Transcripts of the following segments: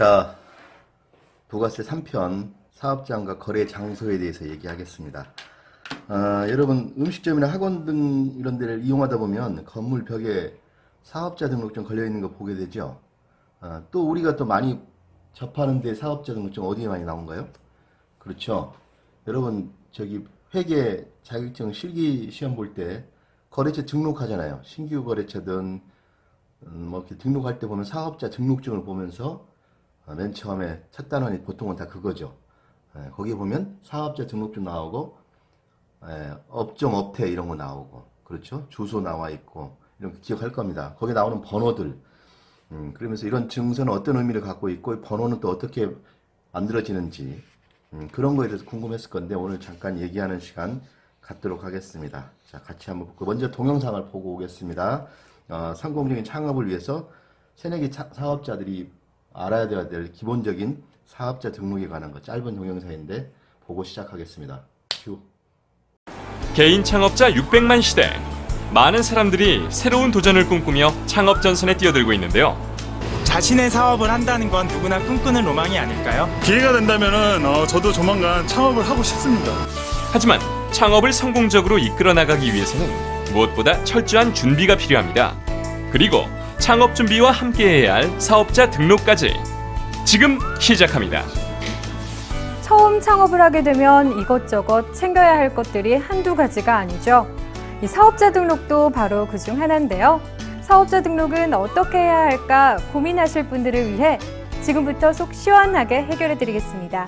자, 부가세 3편 사업장과 거래 장소에 대해서 얘기하겠습니다. 여러분 음식점이나 학원 등 이런 데를 이용하다 보면 건물 벽에 사업자 등록증 걸려 있는 거 보게 되죠. 또 우리가 또 많이 접하는데 사업자 등록증 어디에 많이 나온가요? 그렇죠. 여러분 저기 회계 자격증 실기 시험 볼 때 거래처 등록하잖아요. 신규 거래처든 뭐 이렇게 등록할 때 보면 사업자 등록증을 보면서 맨 처음에 첫 단원이 보통은 다 그거죠. 거기 보면 사업자 등록증 나오고 업종 업태 이런 거 나오고 그렇죠. 주소 나와 있고 이런 거 기억할 겁니다. 거기 나오는 번호들 그러면서 이런 증서는 어떤 의미를 갖고 있고 번호는 또 어떻게 만들어지는지 그런 거에 대해서 궁금했을 건데 오늘 잠깐 얘기하는 시간 갖도록 하겠습니다. 자, 같이 한번 볼게요. 먼저 동영상을 보고 오겠습니다. 성공적인 창업을 위해서 새내기 사업자들이 알아야 될 기본적인 사업자 등록에 관한 거 짧은 동영상인데 보고 시작하겠습니다. 큐. 개인 창업자 600만 시대. 많은 사람들이 새로운 도전을 꿈꾸며 창업 전선에 뛰어들고 있는데요. 자신의 사업을 한다는 건 누구나 꿈꾸는 로망이 아닐까요? 기회가 된다면은 저도 조만간 창업을 하고 싶습니다. 하지만 창업을 성공적으로 이끌어 나가기 위해서는 무엇보다 철저한 준비가 필요합니다. 그리고 창업 준비와 함께해야 할 사업자 등록까지 지금 시작합니다. 처음 창업을 하게 되면 이것저것 챙겨야 할 것들이 한두 가지가 아니죠. 이 사업자 등록도 바로 그중 하나인데요. 사업자 등록은 어떻게 해야 할까 고민하실 분들을 위해 지금부터 속 시원하게 해결해 드리겠습니다.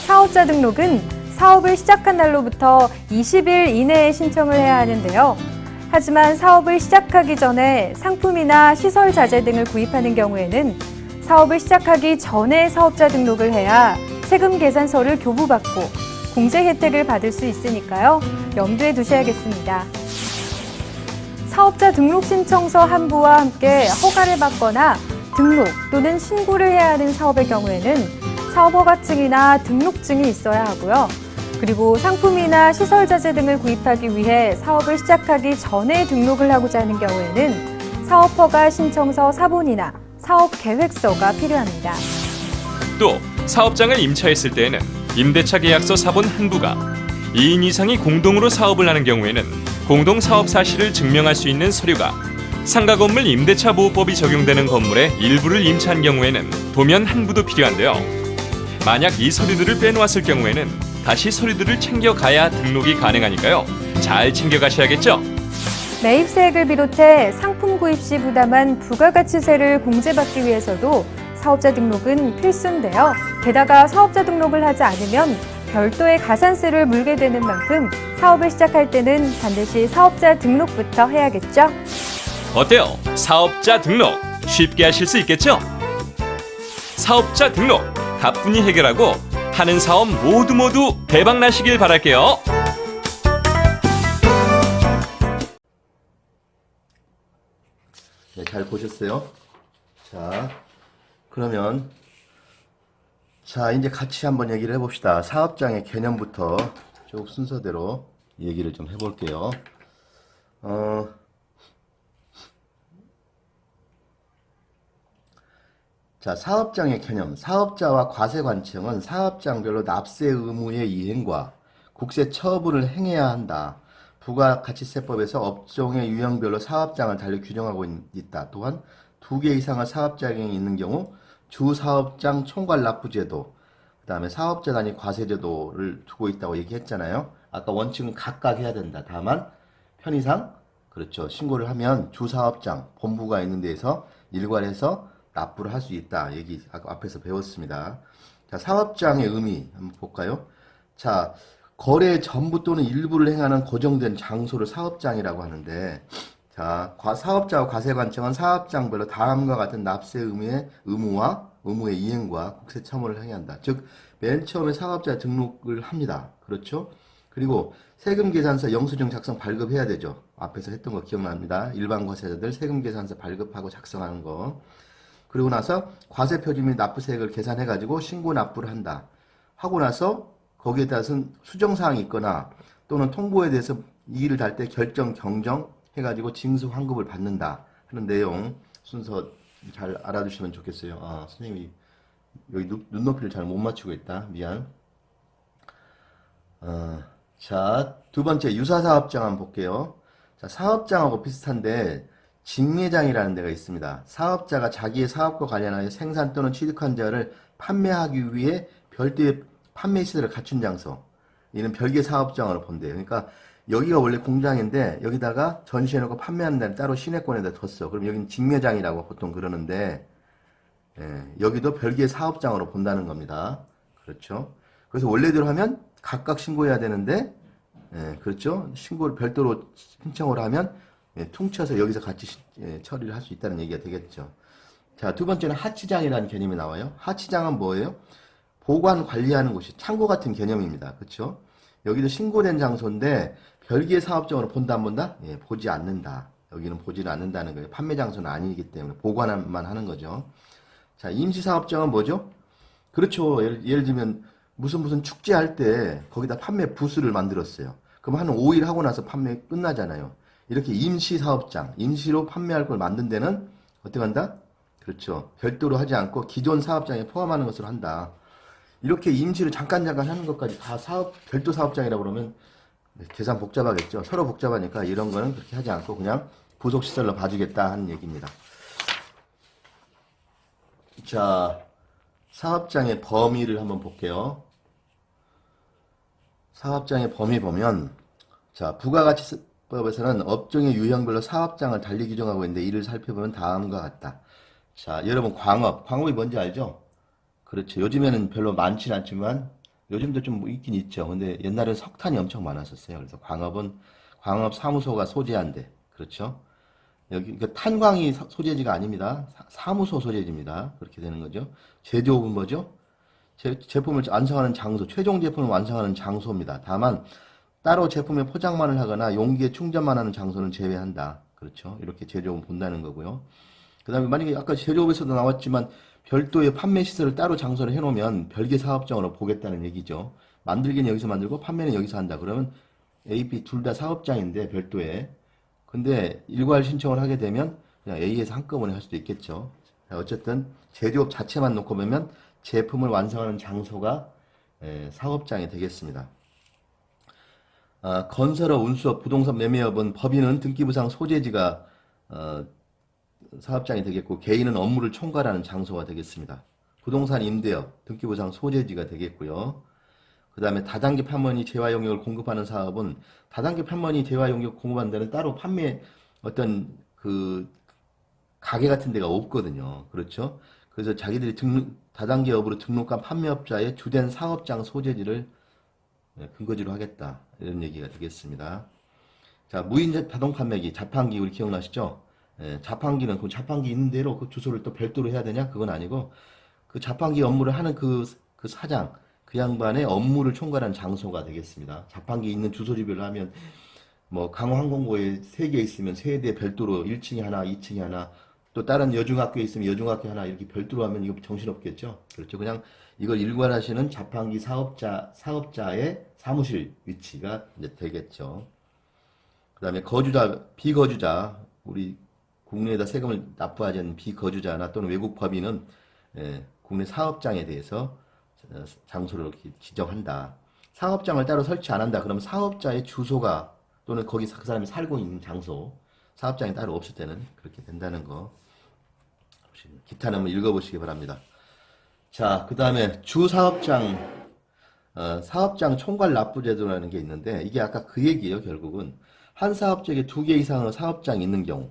사업자 등록은 사업을 시작한 날로부터 20일 이내에 신청을 해야 하는데요. 하지만 사업을 시작하기 전에 상품이나 시설 자재 등을 구입하는 경우에는 사업을 시작하기 전에 사업자 등록을 해야 세금 계산서를 교부받고 공제 혜택을 받을 수 있으니까요. 염두에 두셔야겠습니다. 사업자 등록 신청서 한 부와 함께 허가를 받거나 등록 또는 신고를 해야 하는 사업의 경우에는 사업허가증이나 등록증이 있어야 하고요. 그리고 상품이나 시설자재 등을 구입하기 위해 사업을 시작하기 전에 등록을 하고자 하는 경우에는 사업허가 신청서 사본이나 사업계획서가 필요합니다. 또 사업장을 임차했을 때에는 임대차 계약서 사본 한 부가 2인 이상이 공동으로 사업을 하는 경우에는 공동사업 사실을 증명할 수 있는 서류가 상가건물 임대차 보호법이 적용되는 건물의 일부를 임차한 경우에는 도면 한 부도 필요한데요. 만약 이 서류들을 빼놓았을 경우에는 다시 서류들을 챙겨가야 등록이 가능하니까요. 잘 챙겨가셔야겠죠? 매입세액을 비롯해 상품 구입 시 부담한 부가가치세를 공제받기 위해서도 사업자 등록은 필수인데요. 게다가 사업자 등록을 하지 않으면 별도의 가산세를 물게 되는 만큼 사업을 시작할 때는 반드시 사업자 등록부터 해야겠죠? 어때요? 사업자 등록 쉽게 하실 수 있겠죠? 사업자 등록 가뿐히 해결하고 하는 사업 모두 대박 나시길 바랄게요. 네, 잘 보셨어요? 자, 그러면 이제 같이 한번 얘기를 해봅시다. 사업장의 개념부터 쭉 순서대로 얘기를 좀 해볼게요. 자, 사업장의 개념. 사업자와 과세관청은 사업장별로 납세 의무의 이행과 국세 처분을 행해야 한다. 부가가치세법에서 업종의 유형별로 사업장을 달리 규정하고 있다. 또한 2개 이상의 사업장이 있는 경우 주사업장 총괄납부제도, 그 다음에 사업자 단위 과세제도를 두고 있다고 얘기했잖아요. 아까 원칙은 각각 해야 된다. 다만 편의상 그렇죠. 신고를 하면 주사업장 본부가 있는 데에서 일괄해서 납부를 할 수 있다. 얘기 아까 앞에서 배웠습니다. 자, 사업장의 의미 한번 볼까요? 자, 거래 전부 또는 일부를 행하는 고정된 장소를 사업장이라고 하는데, 자, 사업자와 과세관청은 사업장별로 다음과 같은 납세 의무의 이행과 국세 처분을 행해야 한다. 즉, 맨 처음에 사업자 등록을 합니다. 그렇죠? 그리고 세금 계산서 영수증 작성 발급해야 되죠. 앞에서 했던 거 기억납니다. 일반 과세자들 세금 계산서 발급하고 작성하는 거. 그리고 나서 과세 표준 및 납부세액을 계산해가지고 신고 납부를 한다. 하고 나서 거기에 따라서는 수정사항이 있거나 또는 통보에 대해서 이의를 달 때 결정 경정 해가지고 징수 환급을 받는다 하는 내용 순서 잘 알아두시면 좋겠어요. 아, 선생님이 여기 눈높이를 잘 못 맞추고 있다. 미안. 자, 두 번째 유사사업장 한번 볼게요. 자, 사업장하고 비슷한데 직매장이라는 데가 있습니다. 사업자가 자기의 사업과 관련하여 생산 또는 취득한 자를 판매하기 위해 별도의 판매 시설을 갖춘 장소. 이는 별개 사업장으로 본대요. 그러니까 여기가 원래 공장인데 여기다가 전시해놓고 판매하는 데는 따로 시내권에다 뒀어. 그럼 여기는 직매장이라고 보통 그러는데 여기도 별개 사업장으로 본다는 겁니다. 그렇죠? 그래서 원래대로 하면 각각 신고해야 되는데 그렇죠? 신고를 별도로 신청을 하면 퉁쳐서 여기서 같이 처리를 할 수 있다는 얘기가 되겠죠. 자, 두 번째는 하치장이라는 개념이 나와요. 하치장은 뭐예요? 보관 관리하는 곳이 창고 같은 개념입니다. 그렇죠? 여기도 신고된 장소인데 별개 사업장으로 본다 안 본다? 보지 않는다. 여기는 보지는 않는다는 거예요. 판매 장소는 아니기 때문에 보관만 하는 거죠. 자, 임시사업장은 뭐죠? 그렇죠. 예를 들면 무슨 축제할 때 거기다 판매 부스를 만들었어요. 그럼 한 5일 하고 나서 판매 끝나잖아요. 이렇게 임시사업장, 임시로 판매할 걸 만든 데는 어떻게 한다? 그렇죠. 별도로 하지 않고 기존 사업장에 포함하는 것으로 한다. 이렇게 임시로 잠깐 하는 것까지 다 별도 사업장이라고 그러면 계산 복잡하겠죠. 서로 복잡하니까 이런 거는 그렇게 하지 않고 그냥 부속시설로 봐주겠다 하는 얘기입니다. 자, 사업장의 범위를 한번 볼게요. 사업장의 범위 보면, 자, 부가가치법에서는 업종의 유형별로 사업장을 달리 규정하고 있는데 이를 살펴보면 다음과 같다. 자, 여러분 광업이 뭔지 알죠? 그렇죠. 요즘에는 별로 많지는 않지만 요즘도 좀 있긴 있죠. 근데 옛날엔 석탄이 엄청 많았었어요. 그래서 광업 사무소가 소재한데, 그렇죠? 여기 탄광이 소재지가 아닙니다. 사무소 소재지입니다. 그렇게 되는 거죠. 제조업은 뭐죠? 제품을 완성하는 장소, 최종 제품을 완성하는 장소입니다. 다만 따로 제품의 포장만을 하거나 용기에 충전만 하는 장소는 제외한다. 그렇죠? 이렇게 제조업은 본다는 거고요. 그 다음에 만약에 아까 제조업에서도 나왔지만 별도의 판매 시설을 따로 장소를 해놓으면 별개 사업장으로 보겠다는 얘기죠. 만들기는 여기서 만들고 판매는 여기서 한다. 그러면 A, B 둘 다 사업장인데 별도의. 근데 일괄 신청을 하게 되면 그냥 A에서 한꺼번에 할 수도 있겠죠. 어쨌든 제조업 자체만 놓고 보면 제품을 완성하는 장소가 사업장이 되겠습니다. 건설업, 운수업, 부동산 매매업은 법인은 등기부상 소재지가 사업장이 되겠고 개인은 업무를 총괄하는 장소가 되겠습니다. 부동산 임대업, 등기부상 소재지가 되겠고요. 그 다음에 다단계 판매니 재화 용역을 공급하는 사업은 다단계 판매니 재화 용역 공급하는 데는 따로 판매 어떤 그 가게 같은 데가 없거든요. 그렇죠? 그래서 자기들이 다단계 업으로 등록한 판매업자의 주된 사업장 소재지를 근거지로 하겠다. 이런 얘기가 되겠습니다. 자, 무인 자동 판매기, 자판기 우리 기억나시죠? 자판기는 그 자판기 있는 대로 그 주소를 또 별도로 해야 되냐? 그건 아니고 그 자판기 업무를 하는 그 사장, 그 양반의 업무를 총괄하는 장소가 되겠습니다. 자판기 있는 주소지별로 하면 뭐 강원항공고에 3개 있으면 3대 별도로 1층이 하나, 2층이 하나, 또 다른 여중학교에 있으면 여중학교 하나 이렇게 별도로 하면 이거 정신없겠죠? 그렇죠. 그냥 이걸 일괄하시는 자판기 사업자의 사무실 위치가 이제 되겠죠. 그 다음에 비거주자, 우리 국내에다 세금을 납부하지 않는 비거주자나 또는 외국 법인은 국내 사업장에 대해서 장소를 이렇게 지정한다. 사업장을 따로 설치 안 한다. 그러면 사업자의 주소가 또는 거기 그 사람이 살고 있는 장소, 사업장이 따로 없을 때는 그렇게 된다는 거. 기타는 한번 읽어보시기 바랍니다. 자, 그 다음에 주사업장, 사업장 총괄 납부제도라는 게 있는데 이게 아까 그 얘기예요. 결국은 한 사업장에 2개 이상의 사업장이 있는 경우,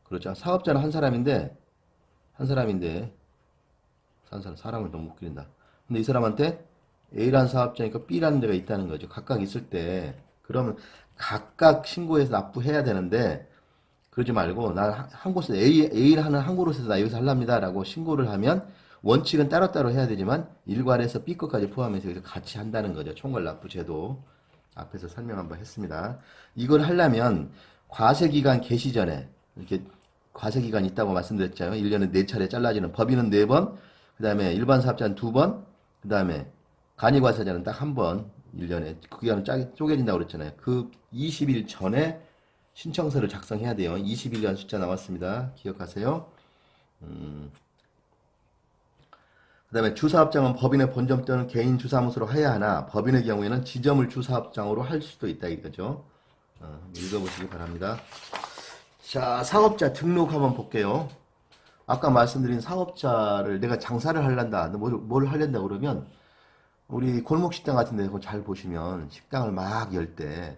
그렇죠. 사업자는 한 사람인데 사람을 너무 웃긴다. 근데 이 사람한테 A라는 사업장이니까 B라는 데가 있다는 거죠. 각각 있을 때 그러면 각각 신고해서 납부해야 되는데 그러지 말고 나 한 곳에서 A라는 한 곳에서 나 여기서 하랍니다 라고 신고를 하면 원칙은 따로따로 해야 되지만 일괄해서 B 것까지 포함해서 여기서 같이 한다는 거죠. 총괄 납부 제도 앞에서 설명 한번 했습니다. 이걸 하려면 과세기간 개시 전에 이렇게 과세기간이 있다고 말씀드렸잖아요. 1년에 4차례 잘라지는 법인은 4번, 그 다음에 일반 사업자는 2번, 그 다음에 간이과세자는 딱 한 번, 1년에. 그 기간은 쪼개진다고 그랬잖아요. 그 20일 전에 신청서를 작성해야 돼요. 20일이라는 숫자 나왔습니다. 기억하세요. 그 다음에 주사업장은 법인의 본점 또는 개인 주사무소로 해야 하나, 법인의 경우에는 지점을 주사업장으로 할 수도 있다 이거죠. 읽어보시기 바랍니다. 자, 사업자 등록 한번 볼게요. 아까 말씀드린 사업자를 내가 장사를 하려다, 뭘 하려다 그러면, 우리 골목식당 같은 데 잘 보시면, 식당을 막 열 때,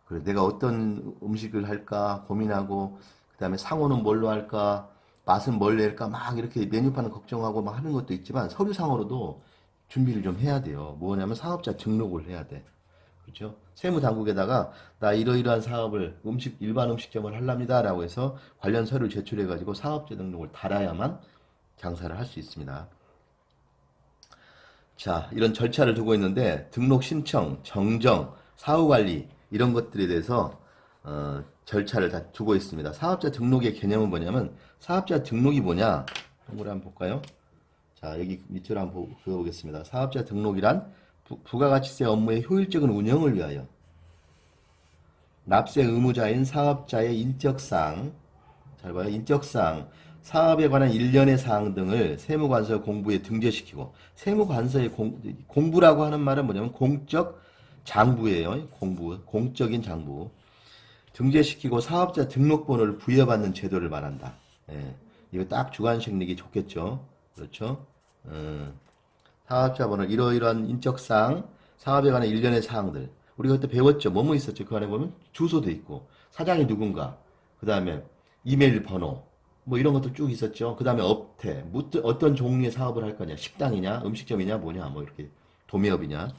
그래, 내가 어떤 음식을 할까 고민하고, 그 다음에 상호는 뭘로 할까, 맛은 뭘 낼까, 막 이렇게 메뉴판을 걱정하고 막 하는 것도 있지만, 서류상으로도 준비를 좀 해야 돼요. 뭐냐면 사업자 등록을 해야 돼. 그렇죠? 세무당국에다가 나 이러이러한 사업을 일반 음식점을 하랍니다 라고 해서 관련 서류를 제출해 가지고 사업자 등록을 달아야만 장사를 할 수 있습니다. 자, 이런 절차를 두고 있는데 등록 신청, 정정, 사후관리 이런 것들에 대해서 절차를 다 두고 있습니다. 사업자 등록의 개념은 뭐냐면 사업자 등록이 뭐냐? 한번 한번 볼까요? 자, 여기 밑으로 한번 보겠습니다. 사업자 등록이란 부가가치세 업무의 효율적인 운영을 위하여 납세 의무자인 사업자의 인적사항, 잘 봐요. 인적사항, 사업에 관한 일련의 사항 등을 세무관서 공부에 등재시키고, 세무관서의 공부라고 하는 말은 뭐냐면 공적 장부예요. 공적인 장부. 등재시키고 사업자 등록번호를 부여받는 제도를 말한다. 예, 이거 딱 주관식 내기 좋겠죠. 그렇죠? 사업자 번호, 이러이러한 인적사항, 사업에 관한 일련의 사항들. 우리가 그때 배웠죠. 뭐뭐 있었죠. 그 안에 보면 주소도 있고, 사장이 누군가, 그 다음에 이메일 번호, 뭐 이런 것도 쭉 있었죠. 그 다음에 업태, 어떤 종류의 사업을 할 거냐, 식당이냐, 음식점이냐, 뭐냐, 뭐 이렇게 도매업이냐.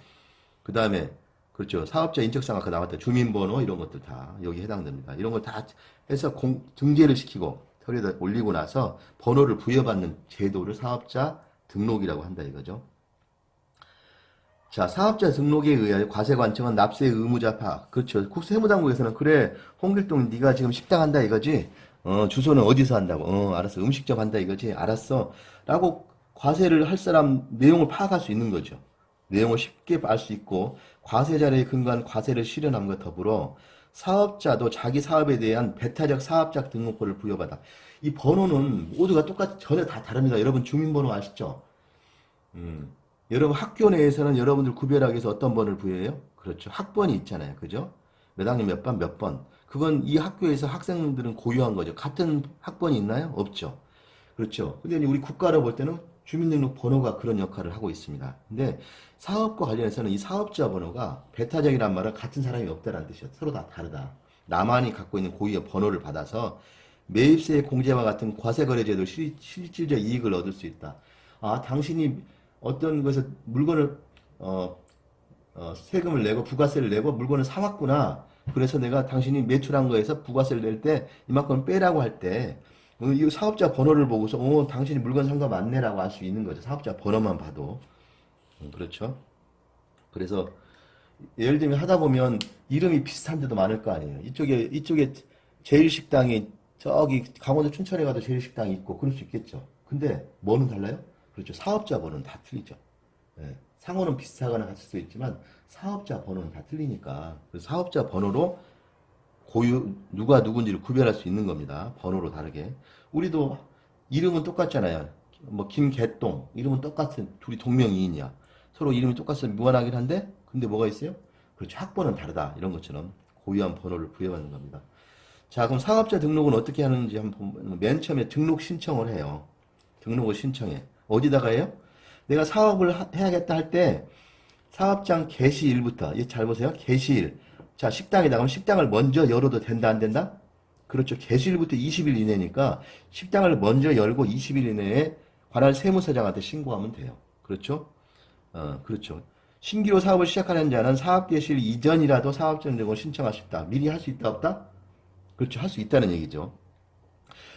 그 다음에 그렇죠. 사업자 인적사항 아까 나왔다. 주민번호 이런 것들 다 여기 해당됩니다. 이런 걸 다 해서 등재를 시키고 서류에다 올리고 나서 번호를 부여받는 제도를 사업자 등록이라고 한다 이거죠. 자, 사업자 등록에 의하여 과세관청은 납세 의무자 파악. 그렇죠. 국세무당국에서는 그래, 홍길동 네가 지금 식당 한다 이거지? 주소는 어디서 한다고? 알았어. 음식점 한다 이거지? 알았어. 라고 과세를 할 사람 내용을 파악할 수 있는 거죠. 내용을 쉽게 알 수 있고 과세 자료에 근거한 과세를 실현함과 더불어 사업자도 자기 사업에 대한 배타적 사업자 등록번호를 부여받아. 이 번호는 모두가 똑같이 전혀 다 다릅니다. 여러분 주민번호 아시죠? 여러분 학교 내에서는 여러분들 구별하기 위해서 어떤 번호를 부여해요? 그렇죠. 학번이 있잖아요. 그죠? 몇 학년 몇 반 몇 번. 그건 이 학교에서 학생들은 고유한 거죠. 같은 학번이 있나요? 없죠. 그렇죠. 근데 우리 국가로 볼 때는 주민등록번호가 그런 역할을 하고 있습니다. 근데 사업과 관련해서는 이 사업자 번호가 배타적이란 말은 같은 사람이 없다라는 뜻이죠. 서로 다 다르다. 나만이 갖고 있는 고유의 번호를 받아서 매입세 공제와 같은 과세거래제도 실질적 이익을 얻을 수 있다. 아, 당신이 어떤 것에서 물건을 세금을 내고 부가세를 내고 물건을 사왔구나. 그래서 내가 당신이 매출한 거에서 부가세를 낼 때 이만큼 빼라고 할 때 이 사업자 번호를 보고서 당신이 물건 산 거 맞네라고 할 수 있는 거죠. 사업자 번호만 봐도. 그렇죠. 그래서 예를 들면 하다 보면 이름이 비슷한 데도 많을 거 아니에요. 이쪽에 제일식당이 저기 강원도 춘천에 가도 제일식당이 있고 그럴 수 있겠죠. 근데 뭐는 달라요? 그렇죠. 사업자 번호는 다 틀리죠. 네. 상호는 비슷하거나 같을 수 있지만 사업자 번호는 다 틀리니까 그래서 사업자 번호로 누가 누군지를 구별할 수 있는 겁니다. 번호로 다르게. 우리도 이름은 똑같잖아요. 뭐 김개똥 이름은 똑같은 둘이 동명이인이야. 서로 이름이 똑같아서 무관하긴 한데 근데 뭐가 있어요? 그렇죠. 학번은 다르다. 이런 것처럼 고유한 번호를 부여받는 겁니다. 자, 그럼 사업자 등록은 어떻게 하는지 한번 보면 맨 처음에 등록 신청을 해요. 등록을 신청해. 어디다가 해요? 내가 사업을 해야겠다 할 때 사업장 개시일부터 잘 보세요. 개시일. 자, 식당이다. 그럼 식당을 먼저 열어도 된다 안 된다? 그렇죠. 개시일부터 20일 이내니까 식당을 먼저 열고 20일 이내에 관할 세무서장한테 신고하면 돼요. 그렇죠? 그렇죠. 신규로 사업을 시작하는 자는 사업 개시일 이전이라도 사업자 등록을 신청할 수 있다. 미리 할 수 있다 없다? 그렇죠. 할 수 있다는 얘기죠.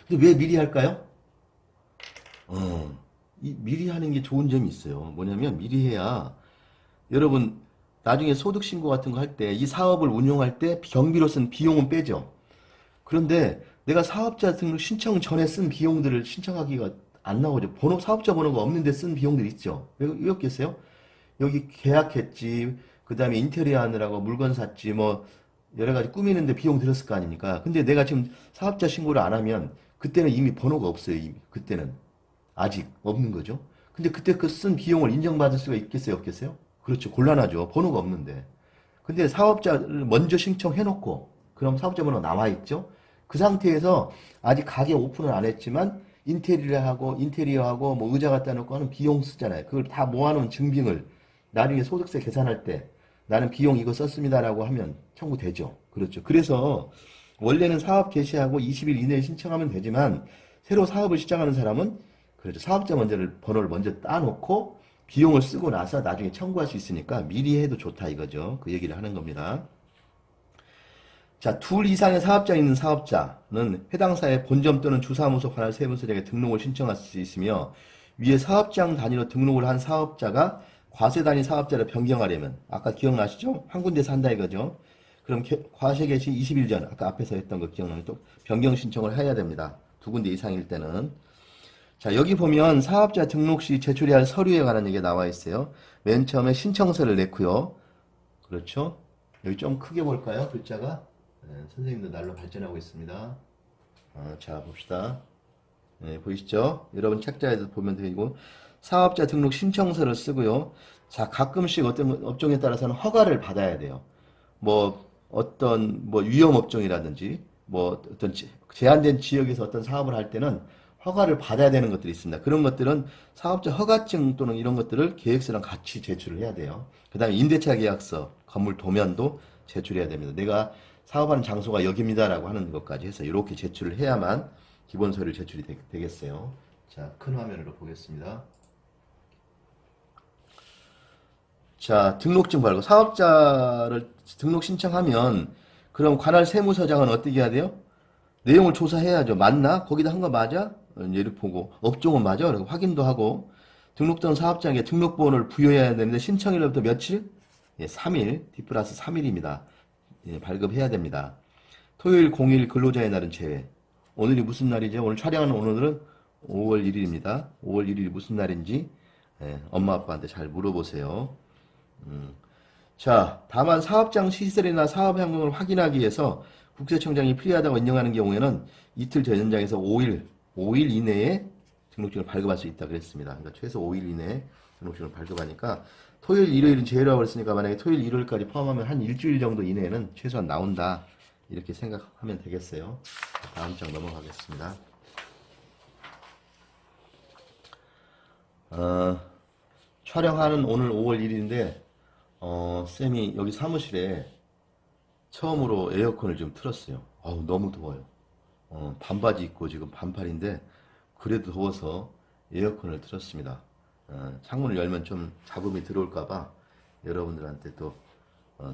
근데 왜 미리 할까요? 미리 하는 게 좋은 점이 있어요. 뭐냐면 미리 해야 여러분 나중에 소득신고 같은 거 할 때 이 사업을 운용할 때 경비로 쓴 비용은 빼죠. 그런데 내가 사업자 등록 신청 전에 쓴 비용들을 신청하기가 안 나오죠. 사업자 번호가 없는데 쓴 비용들이 있죠. 왜 없겠어요? 여기 계약했지, 그 다음에 인테리어 하느라고 물건 샀지, 뭐, 여러 가지 꾸미는데 비용 들었을 거 아닙니까? 근데 내가 지금 사업자 신고를 안 하면, 그때는 이미 번호가 없어요, 이미. 그때는. 아직 없는 거죠. 근데 그때 그 쓴 비용을 인정받을 수가 있겠어요, 없겠어요? 그렇죠. 곤란하죠. 번호가 없는데. 근데 사업자를 먼저 신청해놓고, 그럼 사업자 번호가 나와있죠? 그 상태에서 아직 가게 오픈을 안 했지만, 인테리어하고, 뭐 의자 갖다 놓고 하는 비용 쓰잖아요. 그걸 다 모아놓은 증빙을 나중에 소득세 계산할 때, 나는 비용 이거 썼습니다라고 하면 청구되죠. 그렇죠. 그래서, 원래는 사업 개시하고 20일 이내에 신청하면 되지만, 새로 사업을 시작하는 사람은, 그렇죠. 사업자 번호를 먼저 따놓고, 비용을 쓰고 나서 나중에 청구할 수 있으니까 미리 해도 좋다 이거죠. 그 얘기를 하는 겁니다. 자, 둘 이상의 사업자 있는 사업자는 해당 사의 본점 또는 주사무소 관할 세무서장에 등록을 신청할 수 있으며 위에 사업장 단위로 등록을 한 사업자가 과세 단위 사업자를 변경하려면 아까 기억나시죠? 한 군데서 한다 이거죠. 그럼 과세 개시 20일 전 아까 앞에서 했던 거 기억나면 또 변경 신청을 해야 됩니다. 두 군데 이상일 때는. 자, 여기 보면 사업자 등록 시 제출해야 할 서류에 관한 얘기가 나와 있어요. 맨 처음에 신청서를 냈고요. 그렇죠? 여기 좀 크게 볼까요? 글자가? 네, 선생님도 날로 발전하고 있습니다. 자, 봅시다. 네, 보이시죠? 여러분 책자에도 보면 되고 사업자 등록 신청서를 쓰고요. 자, 가끔씩 어떤 업종에 따라서는 허가를 받아야 돼요. 뭐 어떤 뭐 위험 업종이라든지 뭐 어떤 제한된 지역에서 어떤 사업을 할 때는 허가를 받아야 되는 것들이 있습니다. 그런 것들은 사업자 허가증 또는 이런 것들을 계획서랑 같이 제출을 해야 돼요. 그 다음에 임대차 계약서, 건물 도면도 제출해야 됩니다. 내가 사업하는 장소가 여기입니다라고 하는 것까지 해서 이렇게 제출을 해야만 기본 서류 제출이 되겠어요. 자, 큰 화면으로 보겠습니다. 자, 등록증 발급. 사업자를 등록 신청하면 그럼 관할 세무서장은 어떻게 해야 돼요? 내용을 조사해야죠. 맞나? 거기다 한 거 맞아? 얘를 보고 업종은 맞아? 그리고 확인도 하고 등록된 사업자에게 등록번호를 부여해야 되는데 신청일로부터 며칠? 예, 3일, D+3일입니다. 예, 발급해야 됩니다. 토요일 공휴일 근로자의 날은 제외. 오늘이 무슨 날이죠? 오늘 촬영하는 오늘은 5월 1일입니다. 5월 1일이 무슨 날인지 엄마 아빠한테 잘 물어보세요. 자, 다만 사업장 시설이나 사업 현금을 확인하기 위해서 국세청장이 필요하다고 인정하는 경우에는 이틀 전 연장해서 5일 이내에 등록증을 발급할 수 있다 그랬습니다. 그러니까 최소 5일 이내에 등록증을 발급하니까 토요일, 일요일은 제외라고 그랬으니까 만약에 토요일, 일요일까지 포함하면 한 일주일 정도 이내에는 최소한 나온다. 이렇게 생각하면 되겠어요. 다음 장 넘어가겠습니다. 촬영하는 오늘 5월 1일인데 쌤이 여기 사무실에 처음으로 에어컨을 좀 틀었어요. 어우, 너무 더워요. 반바지 입고 지금 반팔인데 그래도 더워서 에어컨을 틀었습니다. 창문을 열면 좀 잡음이 들어올까봐 여러분들한테 또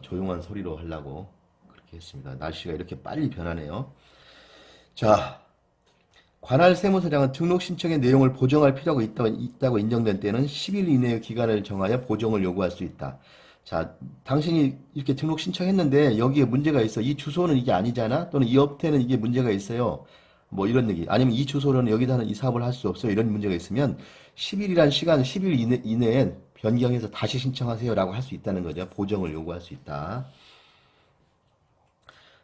조용한 소리로 하려고 그렇게 했습니다. 날씨가 이렇게 빨리 변하네요. 자, 관할 세무서장은 등록 신청의 내용을 보정할 필요가 있다고 인정된 때는 10일 이내의 기간을 정하여 보정을 요구할 수 있다. 자, 당신이 이렇게 등록 신청했는데 여기에 문제가 있어. 이 주소는 이게 아니잖아? 또는 이 업태는 이게 문제가 있어요. 뭐 이런 얘기. 아니면 이 주소로는 여기다는 이 사업을 할 수 없어요. 이런 문제가 있으면 10일이란 시간, 10일 이내에 변경해서 다시 신청하세요라고 할 수 있다는 거죠. 보정을 요구할 수 있다.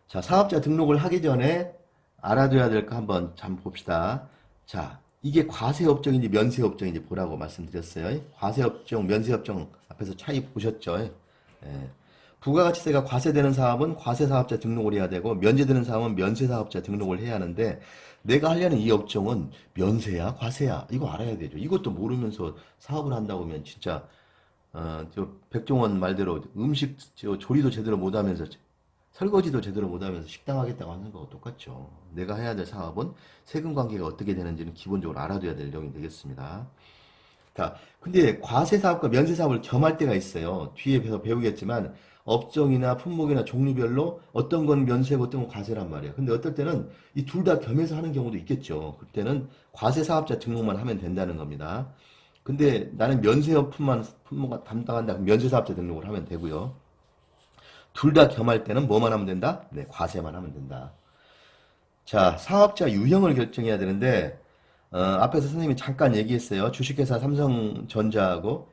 자, 사업자 등록을 하기 전에 알아둬야 될 거 한번 잠 봅시다. 자, 이게 과세업종인지 면세업종인지 보라고 말씀드렸어요. 과세업종, 면세업종 앞에서 차이 보셨죠? 예. 부가가치세가 과세되는 사업은 과세사업자 등록을 해야 되고 면제되는 사업은 면세사업자 등록을 해야 하는데 내가 하려는 이 업종은 면세야 과세야 이거 알아야 되죠. 이것도 모르면서 사업을 한다고 하면 진짜 저 백종원 말대로 음식 조리도 제대로 못하면서 설거지도 제대로 못하면서 식당 하겠다고 하는 거하고 똑같죠. 내가 해야 될 사업은 세금 관계가 어떻게 되는지는 기본적으로 알아둬야 될 내용이 되겠습니다. 자, 근데 과세사업과 면세사업을 겸할 때가 있어요. 뒤에 배우겠지만 업종이나 품목이나 종류별로 어떤 건 면세고 어떤 건 과세란 말이에요. 근데 어떨 때는 이 둘 다 겸해서 하는 경우도 있겠죠. 그때는 과세사업자 등록만 하면 된다는 겁니다. 근데 나는 면세업품만 품목 담당한다. 그럼 면세사업자 등록을 하면 되고요. 둘 다 겸할 때는 뭐만 하면 된다? 네, 과세만 하면 된다. 자, 사업자 유형을 결정해야 되는데 앞에서 선생님이 잠깐 얘기했어요. 주식회사 삼성전자하고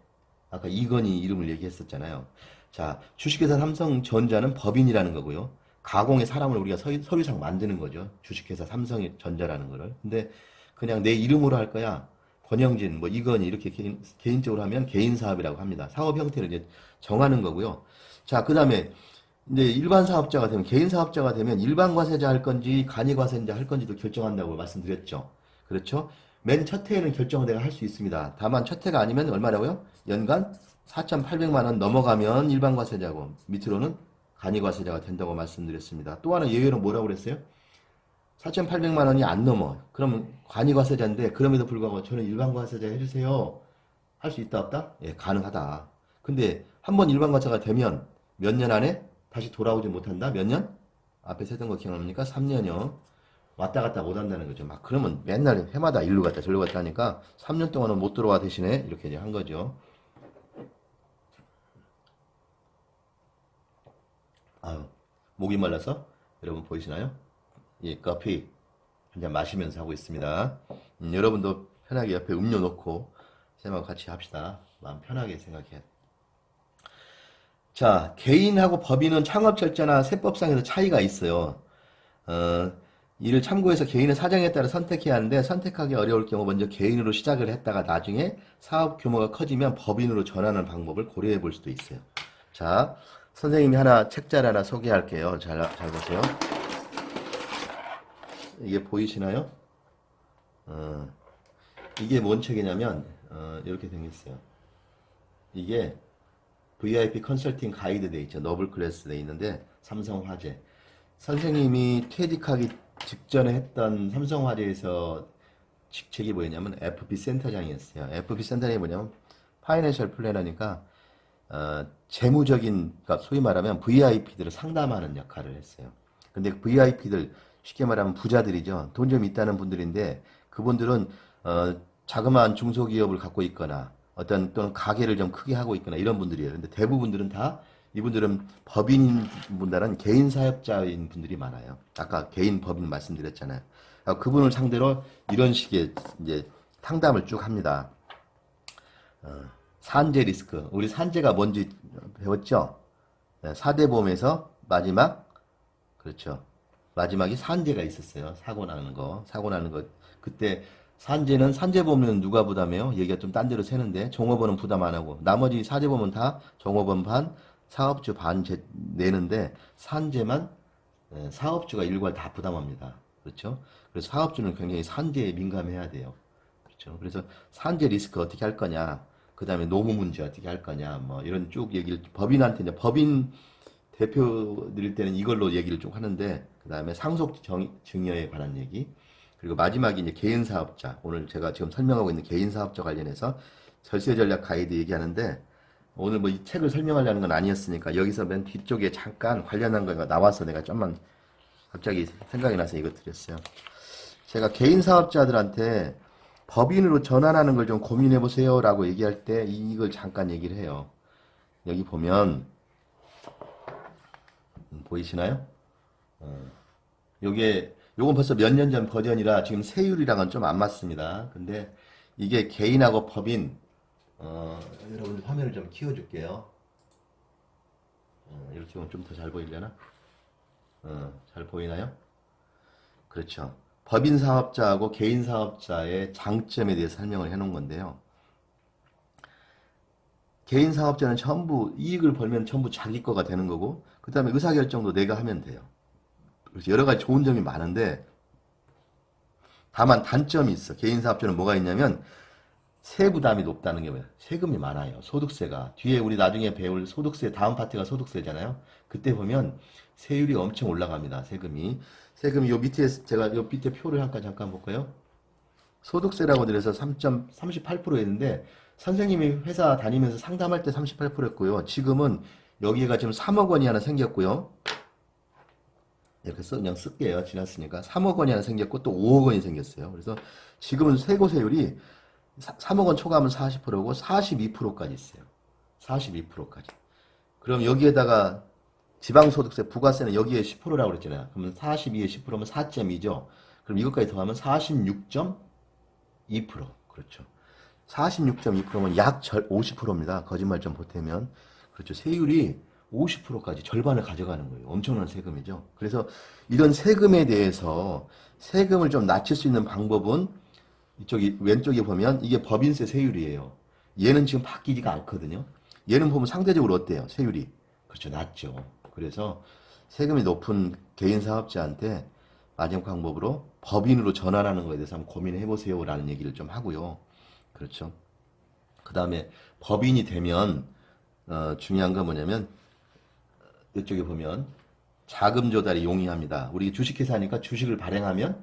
아까 이건희 이름을 얘기했었잖아요. 자, 주식회사 삼성전자는 법인이라는 거고요. 가공의 사람을 우리가 서류상 만드는 거죠. 주식회사 삼성전자라는 거를. 근데 그냥 내 이름으로 할 거야. 권영진, 뭐 이건희 이렇게 개인적으로 하면 개인 사업이라고 합니다. 사업 형태를 이제 정하는 거고요. 자, 그다음에 이제 일반 사업자가 되면 개인 사업자가 되면 일반 과세자 할 건지 간이 과세자 할 건지도 결정한다고 말씀드렸죠. 그렇죠? 맨 첫 해에는 결정을 내가 할 수 있습니다. 다만 첫 해가 아니면 얼마라고요? 연간 4,800만 원 넘어가면 일반 과세자고 밑으로는 간이 과세자가 된다고 말씀드렸습니다. 또 하나 예외로 뭐라고 그랬어요? 4,800만 원이 안 넘어. 그러면 간이 과세자인데 그럼에도 불구하고 저는 일반 과세자 해주세요. 할 수 있다 없다? 예, 가능하다. 근데 한번 일반 과세가 되면 몇 년 안에 다시 돌아오지 못한다? 몇 년? 앞에 세던 거 기억납니까? 3년이요. 왔다 갔다 못 한다는 거죠. 막 그러면 맨날 해마다 일로 갔다 절로 갔다 하니까 3년 동안은 못 들어와 대신에 이렇게 이제 한 거죠. 아유, 목이 말라서 여러분 보이시나요? 예, 커피 한 잔 마시면서 하고 있습니다. 여러분도 편하게 옆에 음료 놓고 쌤하고 같이 합시다. 마음 편하게 생각해. 자, 개인하고 법인은 창업 절차나 세법상에서 차이가 있어요. 이를 참고해서 개인의 사정에 따라 선택해야 하는데 선택하기 어려울 경우 먼저 개인으로 시작을 했다가 나중에 사업 규모가 커지면 법인으로 전환하는 방법을 고려해 볼 수도 있어요. 자, 선생님이 하나 책자를 하나 소개할게요. 잘 보세요. 이게 보이시나요? 이게 뭔 책이냐면 이렇게 생겼어요. 이게 VIP 컨설팅 가이드 돼 있죠. 너블 클래스 돼 있는데 삼성화재 선생님이 퇴직하기 직전에 했던 삼성화재에서 직책이 뭐였냐면 FP 센터장이었어요. FP 센터장이 뭐냐면 파이낸셜 플래너니까 재무적인, 그러니까 소위 말하면 VIP들을 상담하는 역할을 했어요. 근데 VIP들 쉽게 말하면 부자들이죠. 돈 좀 있다는 분들인데 그분들은 자그마한 중소기업을 갖고 있거나 어떤 또는 가게를 좀 크게 하고 있거나 이런 분들이에요. 근데 대부분들은 다 이분들은 법인보다는 개인 사업자인 분들이 많아요. 아까 개인 법인 말씀드렸잖아요. 그분을 상대로 이런 식의 이제 상담을 쭉 합니다. 산재 리스크. 우리 산재가 뭔지 배웠죠? 4대 보험에서 마지막, 그렇죠. 마지막이 산재가 있었어요. 사고 나는 거. 그때 산재는 산재보험은 누가 부담해요? 얘기가 좀 딴 데로 새는데 종업원은 부담 안 하고 나머지 사재보험은 다 종업원 반, 사업주 반 내는데 산재만 사업주가 일괄 다 부담합니다. 그렇죠? 그래서 사업주는 굉장히 산재에 민감해야 돼요. 그렇죠? 그래서 산재 리스크 어떻게 할 거냐, 그 다음에 노무 문제 어떻게 할 거냐, 뭐 이런 쭉 얘기를 법인한테 이제 법인 대표 드릴 때는 이걸로 얘기를 쭉 하는데 그 다음에 상속 증여에 관한 얘기. 그리고 마지막에 이제 개인 사업자. 오늘 제가 지금 설명하고 있는 개인 사업자 관련해서 절세 전략 가이드 얘기하는데 오늘 뭐 이 책을 설명하려는 건 아니었으니까 여기서 맨 뒤쪽에 잠깐 관련한 거가 나와서 내가 좀만 갑자기 생각이 나서 이거 드렸어요. 제가 개인 사업자들한테 법인으로 전환하는 걸 좀 고민해 보세요 라고 얘기할 때 이걸 잠깐 얘기를 해요. 여기 보면 보이시나요? 요건 벌써 몇 년 전 버전이라 지금 세율이랑은 좀 안 맞습니다. 근데 이게 개인하고 법인, 여러분들 화면을 좀 키워줄게요. 이렇게 보면 좀 더 잘 보이려나? 잘 보이나요? 그렇죠. 법인 사업자하고 개인 사업자의 장점에 대해서 설명을 해놓은 건데요. 개인 사업자는 전부 이익을 벌면 전부 자기 거가 되는 거고 그 다음에 의사결정도 내가 하면 돼요. 그래서 여러 가지 좋은 점이 많은데 다만 단점이 있어. 개인 사업자는 뭐가 있냐면 세부담이 높다는 게 뭐예요? 세금이 많아요. 소득세가. 뒤에 우리 나중에 배울 소득세 다음 파트가 소득세잖아요. 그때 보면 세율이 엄청 올라갑니다. 세금이 요 밑에 제가 요 밑에 표를 잠깐 볼까요? 소득세라고 그래서 3.38%였는데 선생님이 회사 다니면서 상담할 때 38%였고요. 지금은 여기가 지금 3억 원이 하나 생겼고요. 이렇게 그냥 쓸게요. 지났으니까 3억 원이 하나 생겼고 또 5억 원이 생겼어요. 그래서 지금은 세고세율이 3억 원 초과하면 40%고 42%까지 있어요. 42%까지. 그럼 여기에다가 지방소득세, 부가세는 여기에 10%라고 그랬잖아요. 그러면 42에 10%면 4.2죠. 그럼 이것까지 더하면 46.2%. 그렇죠. 46.2%면 약 50%입니다. 거짓말 좀 보태면. 그렇죠. 세율이 50%까지 절반을 가져가는 거예요. 엄청난 세금이죠. 그래서 이런 세금에 대해서 세금을 좀 낮출 수 있는 방법은 이쪽이 왼쪽에 보면 이게 법인세 세율이에요. 얘는 지금 바뀌지가 않거든요. 얘는 보면 상대적으로 어때요? 세율이. 그렇죠. 낮죠. 그래서 세금이 높은 개인 사업자한테 마지막 방법으로 법인으로 전환하는 거에 대해서 한번 고민해 보세요라는 얘기를 좀 하고요. 그렇죠. 그 다음에 법인이 되면 중요한 건 뭐냐면 이쪽에 보면 자금 조달이 용이합니다. 우리 주식회사니까 주식을 발행하면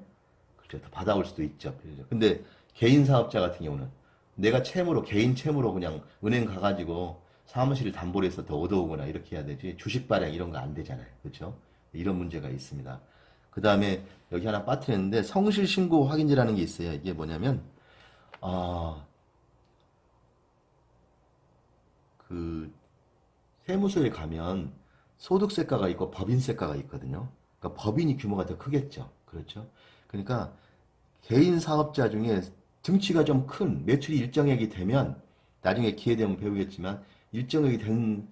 그렇죠. 더 받아올 수도 있죠. 근데 개인 사업자 같은 경우는 내가 채무로 개인 채무로 그냥 은행 가가지고 사무실 담보로 해서 더 얻어오거나 이렇게 해야 되지 주식 발행 이런 거 안 되잖아요. 그렇죠? 이런 문제가 있습니다. 그 다음에 여기 하나 빠뜨렸는데 성실신고 확인제라는 게 있어요. 이게 뭐냐면 그 세무서에 가면 소득세가가 있고 법인세가가 있거든요. 그러니까 법인이 규모가 더 크겠죠. 그렇죠? 그러니까 개인 사업자 중에 등치가 좀 큰 매출이 일정액이 되면 나중에 기회 되면 배우겠지만 일정액이 된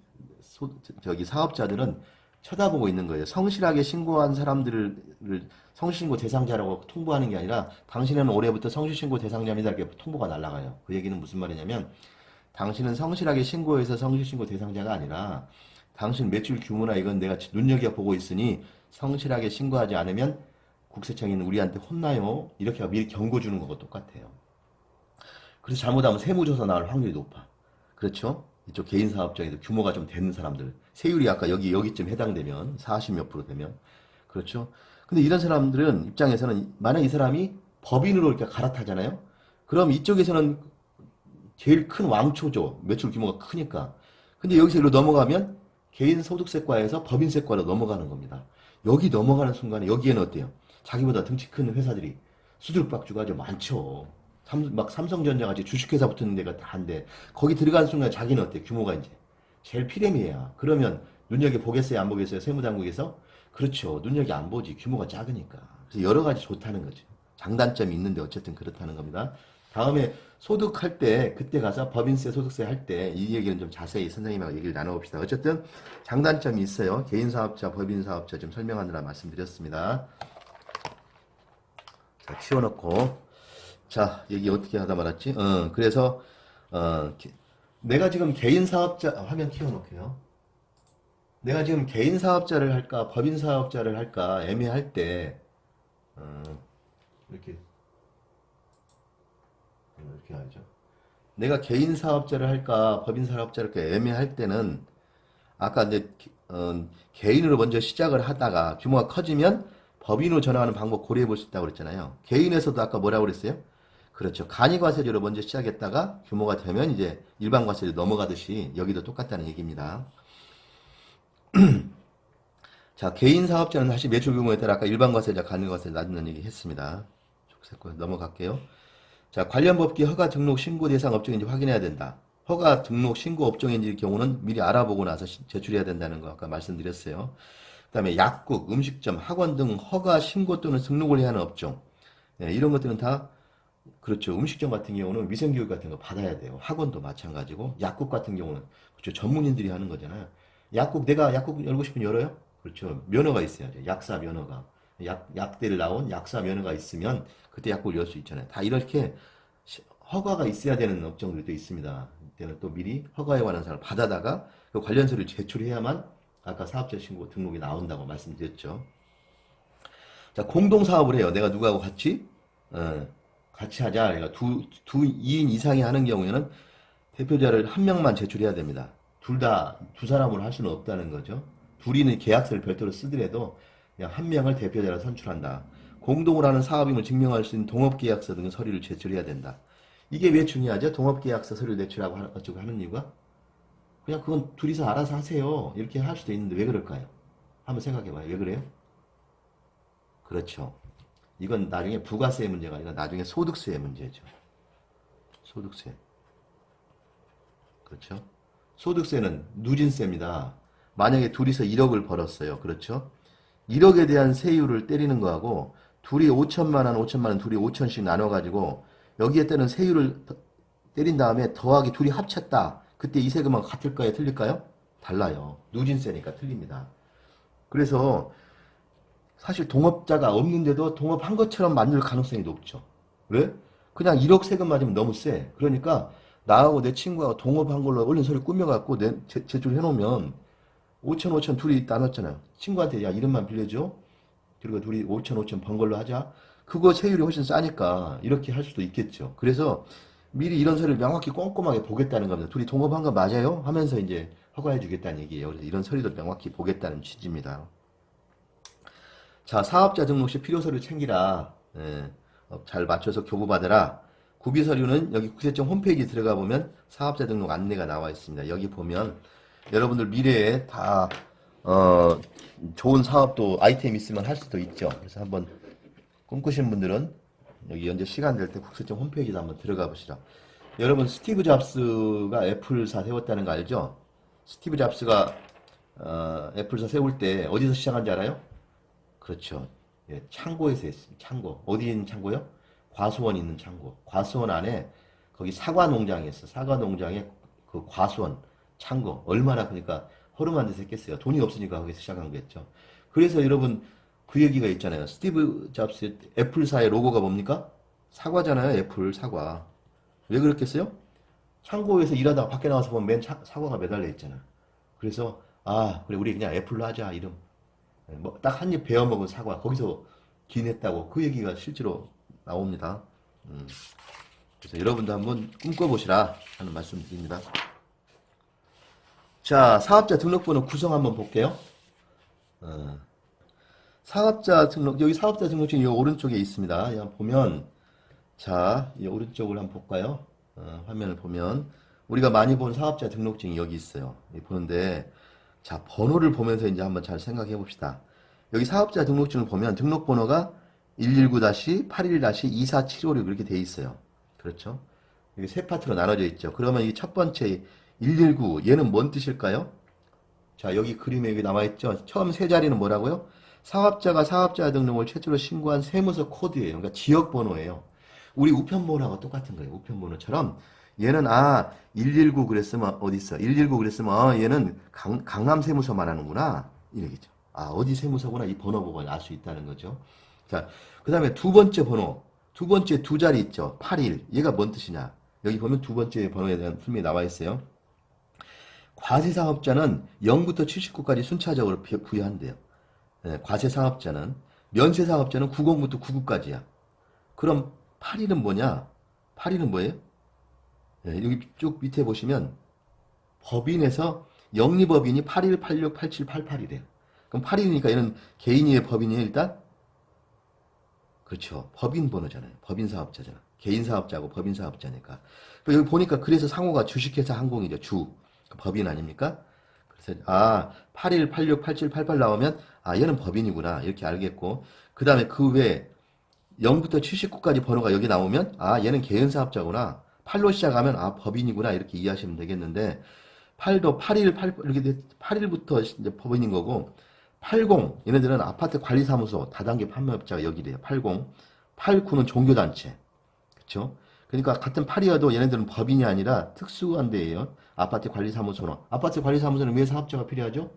사업자들은 쳐다보고 있는 거예요. 성실하게 신고한 사람들을 성실신고 대상자라고 통보하는 게 아니라 당신은 올해부터 성실신고 대상자입니다. 이렇게 통보가 날아가요. 그 얘기는 무슨 말이냐면 당신은 성실하게 신고해서 성실신고 대상자가 아니라 당신 매출 규모나 이건 내가 눈여겨보고 있으니 성실하게 신고하지 않으면 국세청이 우리한테 혼나요. 이렇게 미리 경고 주는 거하고 똑같아요. 그래서 잘못하면 세무조사 나올 확률이 높아. 그렇죠? 이쪽 개인 사업장에도 규모가 좀 되는 사람들. 세율이 아까 여기쯤 해당되면 40몇 프로 되면. 그렇죠? 근데 이런 사람들은 입장에서는 만약 이 사람이 법인으로 이렇게 갈아타잖아요? 그럼 이쪽에서는 제일 큰 왕초죠. 매출 규모가 크니까. 근데 여기서 이리로 넘어가면 개인 소득세과에서 법인세과로 넘어가는 겁니다. 여기 넘어가는 순간에 여기에는 어때요? 자기보다 등치 큰 회사들이 수두룩박주가 아주 많죠. 막 삼성전자 같이 주식회사 붙는 데가 다 한데 거기 들어가는 순간 자기는 어때요? 규모가 이제 제일 피레미예요. 그러면 눈여겨보겠어요? 안 보겠어요? 세무당국에서? 그렇죠. 눈여겨 안 보지. 규모가 작으니까. 그래서 여러 가지 좋다는 거죠. 장단점이 있는데 어쨌든 그렇다는 겁니다. 다음에 소득할 때 그때 가서 법인세 소득세 할 때 이 얘기는 좀 자세히 선생님하고 얘기를 나눠봅시다. 어쨌든 장단점이 있어요. 개인 사업자, 법인 사업자 좀 설명하느라 말씀드렸습니다. 자, 치워놓고 자 얘기 어떻게 하다 말았지? 그래서 내가 지금 개인 사업자 화면 키워놓게요. 내가 지금 개인 사업자를 할까 법인 사업자를 할까 애매할 때 이렇게 하죠. 내가 개인 사업자를 할까 법인 사업자를 할까 애매할 때는 아까 이제 개인으로 먼저 시작을 하다가 규모가 커지면 법인으로 전환하는 방법 고려해 볼 수 있다고 그랬잖아요. 개인에서도 아까 뭐라고 그랬어요? 그렇죠. 간이과세제로 먼저 시작했다가 규모가 되면 이제 일반 과세로 넘어가듯이 여기도 똑같다는 얘기입니다. 자, 개인 사업자는 다시 매출 규모에 따라 아까 일반 과세자, 간이과세 낮는 얘기 했습니다. 넘어갈게요. 자, 관련 법규 허가 등록 신고 대상 업종인지 확인해야 된다. 허가 등록 신고 업종인지 경우는 미리 알아보고 나서 제출해야 된다는 거 아까 말씀드렸어요. 그 다음에 약국, 음식점, 학원 등 허가 신고 또는 등록을 해야 하는 업종. 네, 이런 것들은 다 그렇죠. 음식점 같은 경우는 위생교육 같은 거 받아야 돼요. 학원도 마찬가지고 약국 같은 경우는 그렇죠. 전문인들이 하는 거잖아요. 약국 내가 약국 열고 싶으면 열어요? 그렇죠. 면허가 있어야죠. 약사 면허가. 약대를 나온 약사 면허가 있으면 그때 약국을 열 수 있잖아요. 다 이렇게 허가가 있어야 되는 업종들도 있습니다. 이때는 또 미리 허가에 관한 사람을 받아다가 그 관련 서류를 제출해야만 아까 사업자 신고 등록이 나온다고 말씀드렸죠. 자, 공동사업을 해요. 내가 누구하고 같이? 같이 하자. 그러니까 두 2인 이상이 하는 경우에는 대표자를 한 명만 제출해야 됩니다. 두 사람으로 할 수는 없다는 거죠. 둘이는 계약서를 별도로 쓰더라도 그냥 한 명을 대표자로 선출한다. 공동으로 하는 사업임을 증명할 수 있는 동업계약서 등 서류를 제출해야 된다. 이게 왜 중요하죠? 동업계약서 서류를 제출하고 어쩌고 하는 이유가? 그냥 그건 둘이서 알아서 하세요. 이렇게 할 수도 있는데 왜 그럴까요? 한번 생각해봐요. 왜 그래요? 그렇죠. 이건 나중에 부가세의 문제가 아니라 나중에 소득세의 문제죠. 소득세. 그렇죠? 소득세는 누진세입니다. 만약에 둘이서 1억을 벌었어요. 그렇죠? 1억에 대한 세율을 때리는 거하고 둘이 5천만 원, 5천만 원, 둘이 5천씩 나눠가지고 여기에 따른 세율을 때린 다음에 더하기 둘이 합쳤다. 그때 이 세금은 같을까요? 틀릴까요? 달라요. 누진세니까 틀립니다. 그래서 사실 동업자가 없는데도 동업한 것처럼 만들 가능성이 높죠. 왜? 그냥 1억 세금 맞으면 너무 세. 그러니까 나하고 내 친구하고 동업한 걸로 얼른 서류 꾸며갖고 제출해놓으면 5천 둘이 나눴잖아요. 친구한테 야 이름만 빌려줘. 그리고 둘이 5천 번 걸로 하자. 그거 세율이 훨씬 싸니까 이렇게 할 수도 있겠죠. 그래서 미리 이런 서류를 명확히 꼼꼼하게 보겠다는 겁니다. 둘이 동업한 거 맞아요? 하면서 이제 허가해 주겠다는 얘기예요. 그래서 이런 서류도 명확히 보겠다는 취지입니다. 자, 사업자 등록 시 필요 서류 챙기라. 예, 잘 맞춰서 교부받으라. 구비 서류는 여기 국세청 홈페이지 들어가 보면 사업자 등록 안내가 나와 있습니다. 여기 보면 여러분들 미래에 다 좋은 사업도 아이템 있으면 할 수도 있죠. 그래서 한번 꿈꾸신 분들은 여기 언제 시간 될 때 국세청 홈페이지도 한번 들어가 보시라. 여러분 스티브 잡스가 애플사 세웠다는 거 알죠? 스티브 잡스가 애플사 세울 때 어디서 시작한지 알아요? 그렇죠. 예, 창고에서 했습니다. 창고. 어디 있는 창고요? 과수원 있는 창고. 과수원 안에 거기 사과 농장이 있어. 사과 농장에 그 과수원 창고. 얼마나 그러니까 허름한 데서 했겠어요. 돈이 없으니까 거기서 시작한 거겠죠. 그래서 여러분 그 얘기가 있잖아요. 스티브 잡스 애플사의 로고가 뭡니까? 사과잖아요. 애플 사과. 왜 그렇겠어요? 창고에서 일하다가 밖에 나와서 보면 맨 사과가 매달려 있잖아. 그래서 아 그래 우리 그냥 애플로 하자 이름. 뭐 딱 한 입 베어 먹은 사과 거기서 기인했다고 그 얘기가 실제로 나옵니다. 그래서 여러분도 한번 꿈꿔보시라 하는 말씀 드립니다. 자, 사업자 등록번호 구성 한번 볼게요. 사업자 등록 여기 사업자 등록증 이 오른쪽에 있습니다. 한번 보면 자, 이 오른쪽을 한번 볼까요? 화면을 보면 우리가 많이 본 사업자 등록증이 여기 있어요. 보는데 자, 번호를 보면서 이제 한번 잘 생각해 봅시다. 여기 사업자 등록증을 보면 등록번호가 119-81-2475 이렇게 돼 있어요. 그렇죠? 여기 세 파트로 나눠져 있죠. 그러면 이 첫 번째 119 얘는 뭔 뜻일까요? 자, 여기 그림에 여기 나와 있죠. 처음 세 자리는 뭐라고요? 사업자가 사업자 등록을 최초로 신고한 세무서 코드예요. 그러니까 지역 번호예요. 우리 우편번호하고 똑같은 거예요. 우편번호처럼 얘는 119 그랬으면 어디 있어? 119 그랬으면 얘는 강남 세무서 말하는구나. 이러겠죠. 어디 세무서구나. 이 번호 보고 알 수 있다는 거죠. 자, 그다음에 두 번째 번호. 두 번째 두 자리 있죠. 81. 얘가 뭔 뜻이냐? 여기 보면 두 번째 번호에 대한 설명이 나와 있어요. 과세사업자는 0부터 79까지 순차적으로 부여한대요. 네, 과세사업자는 면세사업자는 90부터 99까지야. 그럼 81은 뭐냐? 81은 뭐예요? 네, 여기 쭉 밑에 보시면 법인에서 영리법인이 81, 86, 87, 88이래요. 그럼 8이니까 얘는 개인이에요, 법인이에요, 일단? 그렇죠. 법인 번호잖아요. 법인 사업자잖아. 개인 사업자고 법인 사업자니까. 여기 보니까 그래서 상호가 주식회사 항공이죠. 주. 법인 아닙니까? 그래서 81, 86, 87, 88 나오면 얘는 법인이구나. 이렇게 알겠고. 그 다음에 그 외에 0부터 79까지 번호가 여기 나오면 얘는 개인 사업자구나. 8로 시작하면 법인이구나. 이렇게 이해하시면 되겠는데 8도 81, 8 이렇게 81부터 이제 법인인 거고 80 얘네들은 아파트 관리사무소 다단계 판매업자가 여기래요. 80 89는 종교단체. 그렇죠? 그러니까 같은 8이어도 얘네들은 법인이 아니라 특수한 데예요. 아파트 관리사무소는. 아파트 관리사무소는 왜 사업자가 필요하죠?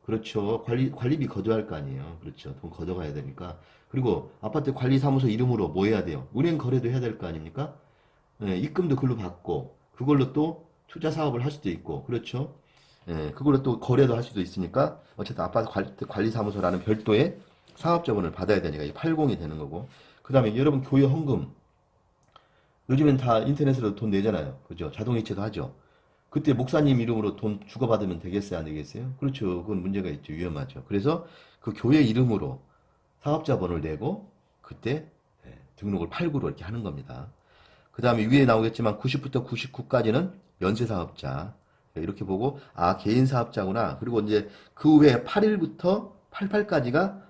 그렇죠. 관리비 걷어야 할 거 아니에요. 그렇죠. 돈 걷어가야 되니까. 그리고 아파트 관리사무소 이름으로 뭐 해야 돼요? 은행 거래도 해야 될 거 아닙니까? 네, 입금도 그걸로 받고 그걸로 또 투자 사업을 할 수도 있고 그렇죠. 예, 그걸로 또 거래도 할 수도 있으니까 어쨌든 아파트 관리사무소라는 별도의 사업자본을 받아야 되니까 이 80이 되는 거고 그 다음에 여러분 교회 헌금 요즘엔 다 인터넷으로 돈 내잖아요. 그죠? 자동이체도 하죠. 그때 목사님 이름으로 돈 주고받으면 되겠어요? 안 되겠어요? 그렇죠. 그건 문제가 있죠. 위험하죠. 그래서 그 교회 이름으로 사업자번호를 내고 그때 등록을 89로 이렇게 하는 겁니다. 그 다음에 위에 나오겠지만 90부터 99까지는 면세사업자 이렇게 보고 개인 사업자구나. 그리고 이제 그 외에 81부터 88까지가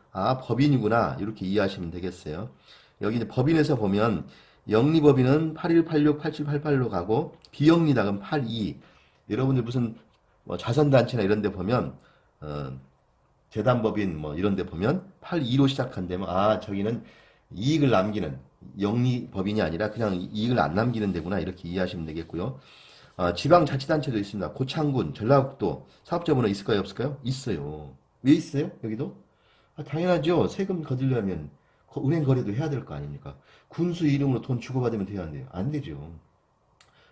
법인이구나. 이렇게 이해하시면 되겠어요. 여기 이제 법인에서 보면 영리법인은 81, 86, 87, 88로 가고 비영리다 그럼 82. 여러분들 무슨 뭐 자선단체나 이런 데 보면 재단법인 뭐 이런 데 보면 82로 시작한다면 저기는 이익을 남기는 영리법인이 아니라 그냥 이익을 안 남기는 데구나 이렇게 이해하시면 되겠고요. 지방자치단체도 있습니다. 고창군, 전라북도 사업자번호 있을까요? 없을까요? 있어요. 왜 있어요? 여기도? 당연하죠. 세금 거두려면 은행 거래도 해야 될 거 아닙니까? 군수 이름으로 돈 주고받으면 돼야 한대요. 안 되죠.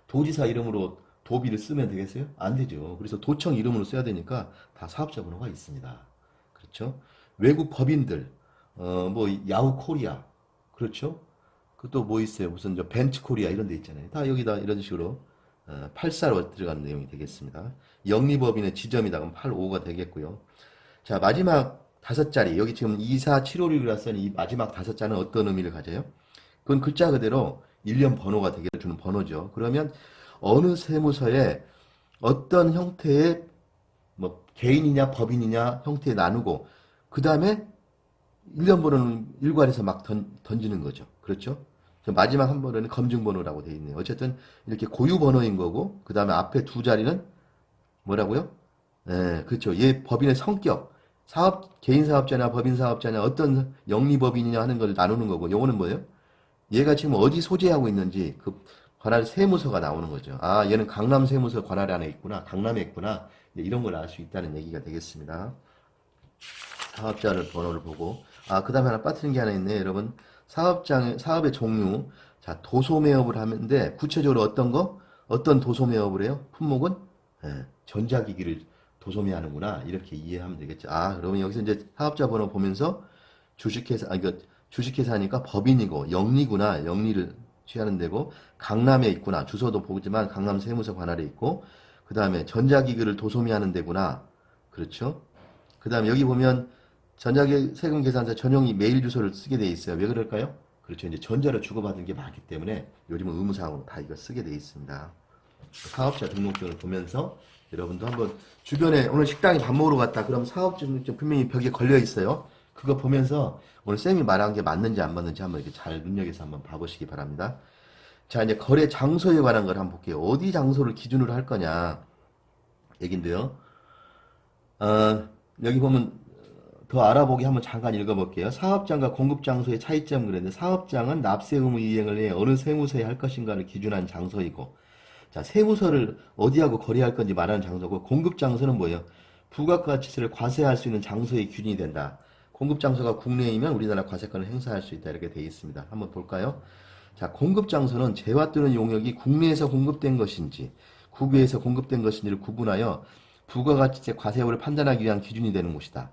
도지사 이름으로 도비를 쓰면 되겠어요? 안 되죠. 그래서 도청 이름으로 써야 되니까 다 사업자 번호가 있습니다. 그렇죠? 외국 법인들, 뭐 야후 코리아, 그렇죠? 그 또 뭐 있어요? 무슨 저 벤츠 코리아 이런 데 있잖아요. 다 여기다 이런 식으로 84로 들어가는 내용이 되겠습니다. 영리법인의 지점이다 그럼 85가 되겠고요. 자, 마지막 5자리 여기 지금 24756이라 써니 이 마지막 5자는 어떤 의미를 가져요? 그건 글자 그대로 일련 번호가 되게 주는 번호죠. 그러면 어느 세무서에 어떤 형태의 뭐 개인이냐 법인이냐 형태에 나누고 그 다음에 일련 번호는 일괄해서 막 던지는 거죠. 그렇죠? 마지막 한 번은 검증번호라고 되어 있네요. 어쨌든 이렇게 고유 번호인 거고 그 다음에 앞에 두 자리는 뭐라고요? 네, 그렇죠. 얘 법인의 성격, 개인 사업자냐 법인 사업자냐 어떤 영리법인이냐 하는 걸 나누는 거고 요거는 뭐예요? 얘가 지금 어디 소재하고 있는지 그 관할 세무서가 나오는 거죠. 아, 얘는 강남 세무서 관할 안에 있구나. 강남에 있구나. 이런 걸 알 수 있다는 얘기가 되겠습니다. 사업자를 번호를 보고 그 다음에 하나 빠뜨린 게 하나 있네요. 여러분 사업의 종류. 자, 도소매업을 하는데 구체적으로 어떤 도소매업을 해요? 품목은 전자기기를 도소매하는구나 이렇게 이해하면 되겠죠. 그러면 여기서 이제 사업자 번호 보면서 주식회사니까 법인이고 영리구나. 영리를 취하는 데고 강남에 있구나. 주소도 보지만 강남 세무서 관할에 있고 그 다음에 전자기기를 도소매하는 데구나. 그렇죠? 그 다음에 여기 보면 전자기기 세금 계산서 전용이 메일 주소를 쓰게 돼 있어요. 왜 그럴까요? 그렇죠. 이제 전자로 주고받은 게 많기 때문에 요즘은 의무사항으로 다 이거 쓰게 돼 있습니다. 사업자 등록증을 보면서 여러분도 한번 주변에 오늘 식당에 밥 먹으러 갔다. 그럼 사업자 등록증 분명히 벽에 걸려 있어요. 그거 보면서 오늘 쌤이 말한 게 맞는지 안 맞는지 한번 이렇게 잘 눈여겨서 한번 봐보시기 바랍니다. 자, 이제 거래 장소에 관한 걸 한번 볼게요. 어디 장소를 기준으로 할 거냐 얘긴데요. 여기 보면 더 알아보기 한번 잠깐 읽어볼게요. 사업장과 공급장소의 차이점 그랬는데 사업장은 납세 의무 이행을 해 어느 세무서에 할 것인가를 기준한 장소이고 자, 세무서를 어디하고 거래할 건지 말하는 장소고 공급장소는 뭐예요? 부가가치세를 과세할 수 있는 장소의 기준이 된다. 공급장소가 국내이면 우리나라 과세권을 행사할 수 있다 이렇게 되어 있습니다. 한번 볼까요? 자, 공급장소는 재화 또는 용역이 국내에서 공급된 것인지 국외에서 공급된 것인지를 구분하여 부가가치세 과세율을 판단하기 위한 기준이 되는 곳이다.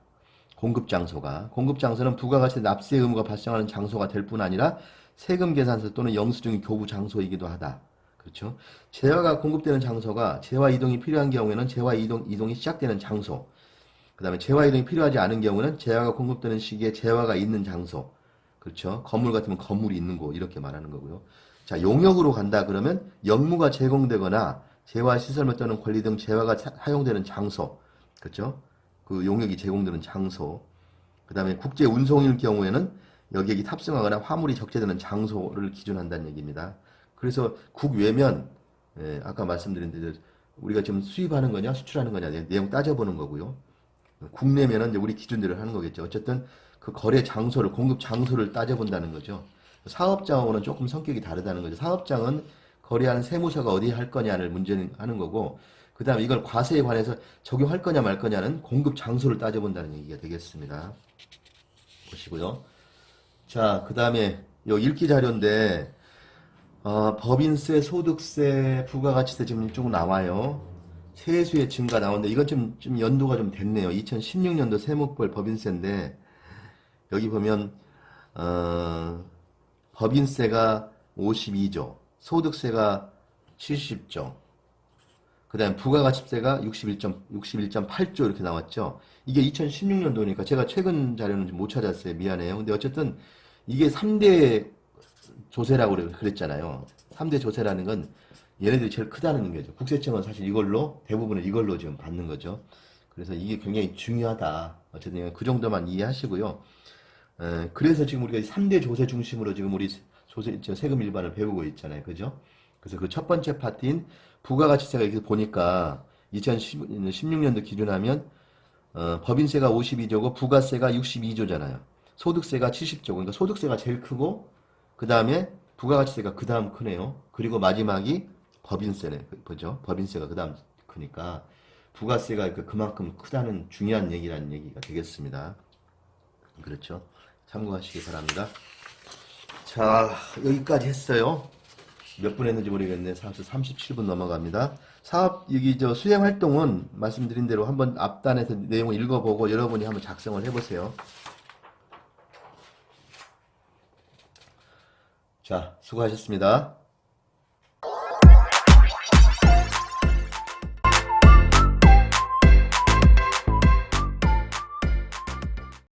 공급장소는 부가가치세 납세 의무가 발생하는 장소가 될 뿐 아니라 세금 계산서 또는 영수증 교부 장소이기도 하다. 그렇죠? 재화가 공급되는 장소가 재화 이동이 필요한 경우에는 재화 이동이 시작되는 장소. 그 다음에 재화 이동이 필요하지 않은 경우는 재화가 공급되는 시기에 재화가 있는 장소. 그렇죠? 건물 같으면 건물이 있는 곳 이렇게 말하는 거고요. 자, 용역으로 간다 그러면 영무가 제공되거나 재화 시설물 또는 권리 등 재화가 사용되는 장소. 그렇죠? 그 용역이 제공되는 장소. 그 다음에 국제 운송일 경우에는 여객이 탑승하거나 화물이 적재되는 장소를 기준한다는 얘기입니다. 그래서 국외면 아까 말씀드린 대로 우리가 지금 수입하는 거냐 수출하는 거냐 내용 따져보는 거고요. 국내면은 이제 우리 기준대로 하는 거겠죠. 어쨌든 그 거래 장소를 공급 장소를 따져본다는 거죠. 사업장하고는 조금 성격이 다르다는 거죠. 사업장은 거래하는 세무서가 어디 할 거냐를 문제는 하는 거고 그 다음에 이걸 과세에 관해서 적용할 거냐 말 거냐는 공급 장소를 따져본다는 얘기가 되겠습니다. 보시고요. 자, 그 다음에 요 읽기 자료인데 법인세, 소득세, 부가가치세 지금 쭉 나와요. 세수의 증가 나오는데 이건 좀 연도가 좀 됐네요. 2016년도 세무벌 법인세인데 여기 보면 법인세가 52조, 소득세가 70조, 그 다음에 부가가치세가 61.8조 이렇게 나왔죠. 이게 2016년도니까 제가 최근 자료는 못 찾았어요. 미안해요. 근데 어쨌든 이게 3대 조세라고 그랬잖아요. 3대 조세라는 건 얘네들이 제일 크다는 거죠. 국세청은 사실 대부분은 이걸로 지금 받는 거죠. 그래서 이게 굉장히 중요하다. 어쨌든 그 정도만 이해하시고요. 그래서 지금 우리가 3대 조세 중심으로 지금 우리 세금 일반을 배우고 있잖아요. 그죠? 그래서 그 첫 번째 파트인 부가가치세가 이렇게 보니까 2016년도 기준하면 법인세가 52조고 부가세가 62조잖아요. 소득세가 70조. 그러니까 소득세가 제일 크고 그 다음에 부가가치세가 그 다음 크네요. 그리고 마지막이 법인세네. 보죠? 법인세가 그 다음 크니까 부가세가 그만큼 크다는 중요한 얘기라는 얘기가 되겠습니다. 그렇죠? 참고하시기 바랍니다. 자, 여기까지 했어요. 몇 분 했는지 모르겠네. 37분 넘어갑니다. 수행 활동은 말씀드린 대로 한번 앞단에서 내용을 읽어보고 여러분이 한번 작성을 해보세요. 자, 수고하셨습니다.